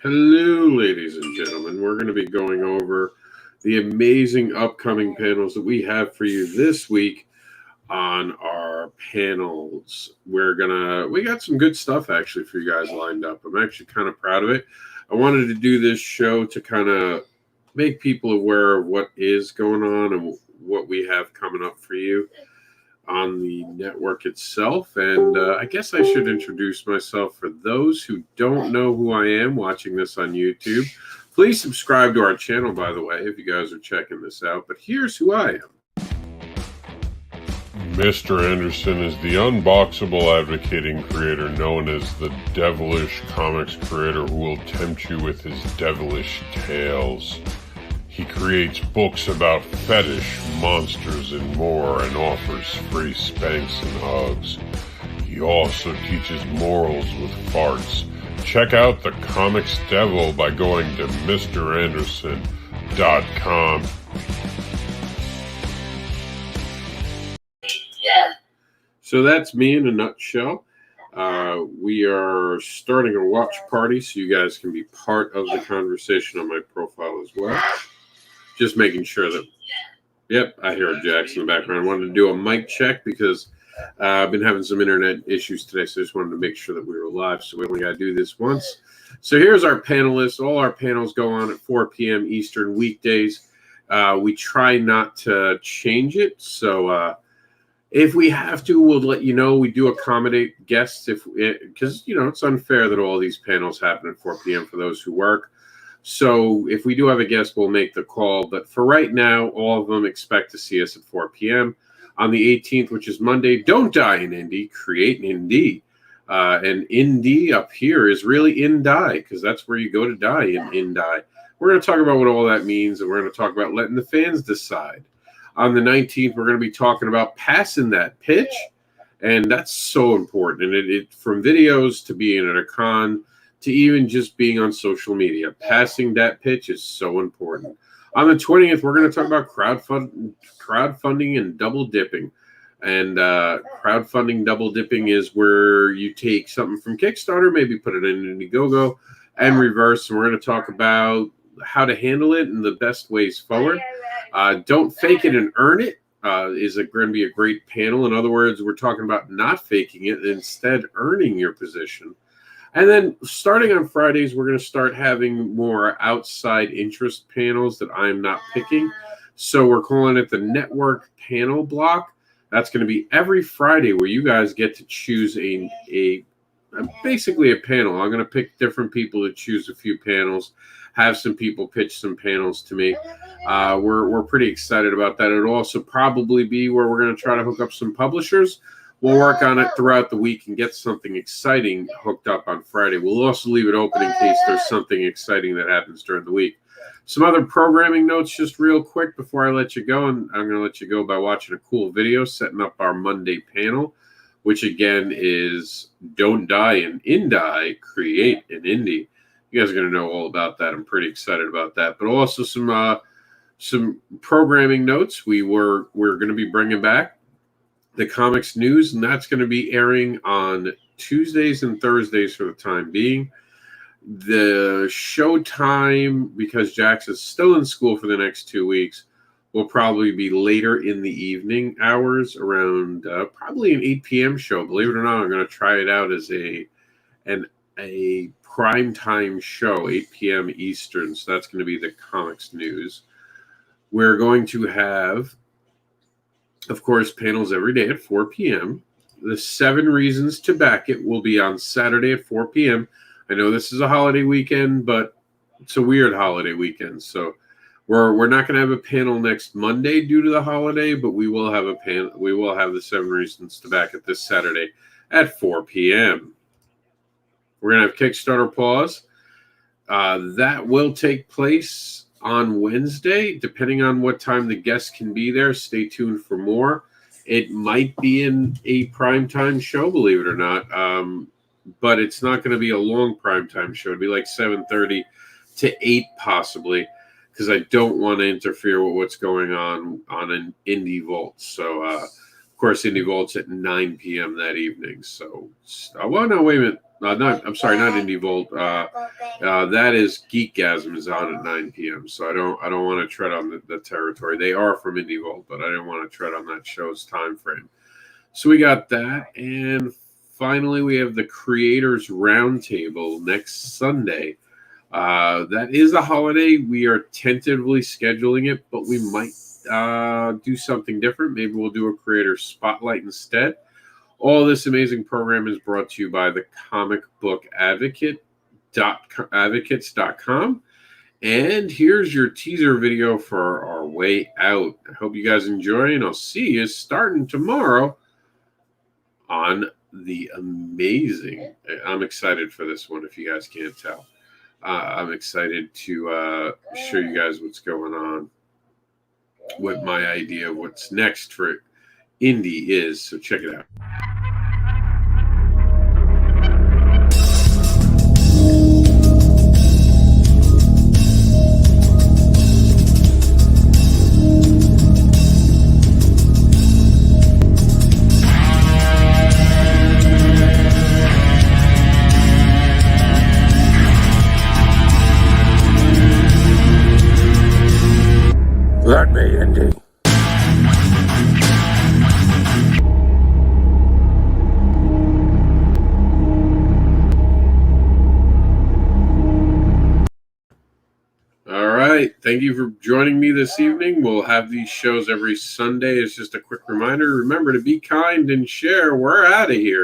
Hello, ladies and gentlemen. We're going to be going over the amazing upcoming panels that we have for you this week on our panels. We got some good stuff actually for you guys lined up. I'm actually kind of proud of it. I wanted to do this show to kind of make people aware of what is going on and what we have coming up for you on the network itself. And I guess I should introduce myself for those who don't know who I am watching this on YouTube. Please subscribe to our channel, by the way, if you guys are checking this out. But here's who I am. Mr. Anderson is the unboxable advocating creator known as the devilish comics creator who will tempt you with his devilish tales. He creates books about fetish, monsters, and more, and offers free spanks and hugs. He also teaches morals with farts. Check out the Comics Devil by going to MrAnderson.com. So that's me in a nutshell. We are starting a watch party, so you guys can be part of the conversation on my profile as well. Just making sure that, yep, I hear Jackson in the background. I wanted to do a mic check because I've been having some internet issues today, so I just wanted to make sure that we were live. So we only got to do this once. So here's our panelists. All our panels go on at 4 p.m. Eastern weekdays. We try not to change it, so if we have to, we'll let you know. We do accommodate guests because it's unfair that all these panels happen at 4 p.m. for those who work. So if we do have a guest, we'll make the call. But for right now, all of them expect to see us at 4 p.m. On the 18th, which is Monday, don't die in indie, create an indie. And indie up here is really indie because that's where you go to die in indie. We're going to talk about what all that means, and we're going to talk about letting the fans decide. On the 19th, we're going to be talking about passing that pitch, and that's so important. And it from videos to being at a con to even just being on social media, passing that pitch is so important. On the 20th, we're going to talk about crowdfunding and double dipping. And crowdfunding double dipping is where you take something from Kickstarter, maybe put it in Indiegogo, and reverse. And we're going to talk about how to handle it and the best ways forward. Don't fake it and earn it is going to be a great panel. In other words, we're talking about not faking it, instead earning your position. And then starting on Fridays, we're going to start having more outside interest panels that I'm not picking. So we're calling it the Network Panel Block. That's going to be every Friday where you guys get to choose basically a panel. I'm going to pick different people to choose a few panels, have some people pitch some panels to me. We're pretty excited about that. It'll also probably be where we're going to try to hook up some publishers. We'll work on it throughout the week and get something exciting hooked up on Friday. We'll also leave it open in case there's something exciting that happens during the week. Some other programming notes just real quick before I let you go. And I'm going to let you go by watching a cool video setting up our Monday panel, which again is Don't Die in Indie, Create an Indie. You guys are going to know all about that. I'm pretty excited about that. But also some programming notes. We're going to be bringing back the comics news, and that's going to be airing on Tuesdays and Thursdays for the time being. The show time, because Jax is still in school for the next 2 weeks, will probably be later in the evening hours, around probably an 8 p.m. show. Believe it or not, I'm going to try it out as a prime time show, 8 p.m. Eastern. So that's going to be the comics news. We're going to have, of course, panels every day at 4 p.m. The 7 Reasons to Back It will be on Saturday at 4 p.m. I know this is a holiday weekend, but it's a weird holiday weekend. So we're not going to have a panel next Monday due to the holiday, but we will have a panel. We will have the 7 Reasons to Back It this Saturday at 4 p.m. We're going to have Kickstarter Pause. That will take place on Wednesday, depending on what time the guests can be there. Stay tuned for more. It might be in a primetime show, believe it or not, but it's not going to be a long primetime show. It'll be like 7:30 to 8 possibly, because I don't want to interfere with what's going on an Indie Vault. So, of course, Indie Vault's at 9 p.m. that evening. So, well, no, wait a minute. not Indie Volt. That is Geekgasm is on at 9 p.m. So I don't want to tread on the territory. They are from Indie Volt, but I didn't want to tread on that show's time frame. So we got that, and finally we have the Creators Roundtable next Sunday. That is a holiday. We are tentatively scheduling it, but we might do something different. Maybe we'll do a creator spotlight instead. All this amazing program is brought to you by the comic book advocates.com. And here's your teaser video for our way out. I hope you guys enjoy, and I'll see you starting tomorrow on the amazing. I'm excited for this one, if you guys can't tell. I'm excited to show you guys what's going on, what my idea of what's next for indie is. So check it out. Let me, Indy. All right. Thank you for joining me this evening. We'll have these shows every Sunday. It's just a quick reminder. Remember to be kind and share. We're out of here.